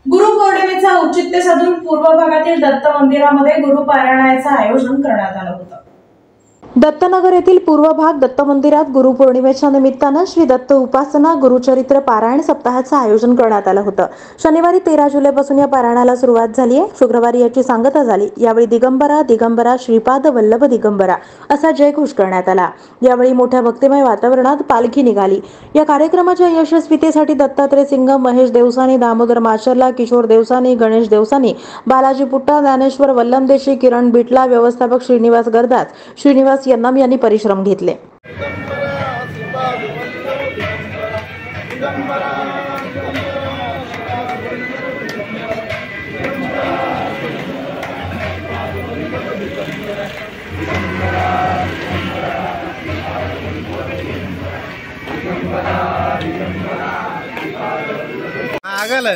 गुरुपौर्णिमेचं औचित्य साधून पूर्व भागातील दत्त मंदिरामध्ये गुरुपारायणाचं आयोजन करण्यात आलं होतं। दत्तनगर येथील पूर्व भाग दत्त मंदिरात गुरुपौर्णिमेच्या निमित्तानं श्री दत्त उपासना गुरुचरित्र पारायण सप्ताहाचं आयोजन करण्यात आलं होतं। शनिवारी 13 जुलैपासून या पारायणाला सुरुवात झाली आहे। शुक्रवारी याची सांगता झाली। यावेळी दिगंबरा दिगंबरा श्रीपाद वल्लभ दिगंबरा असा जयघोष करण्यात आला। यावेळी मोठ्या भक्तिमय वातावरणात पालखी निघाली। या कार्यक्रमाच्या यशस्वीतेसाठी दत्तात्रय सिंग, महेश देवसानी, दामोदर माचरला, किशोर देवसानी, गणेश देवसानी, बालाजी पुट्टा, ज्ञानेश्वर वल्लमदेशी, किरण बिटला, व्यवस्थापक श्रीनिवास गरदास, श्रीनिवास यन्नम यांनी परिश्रम घेतले। आगला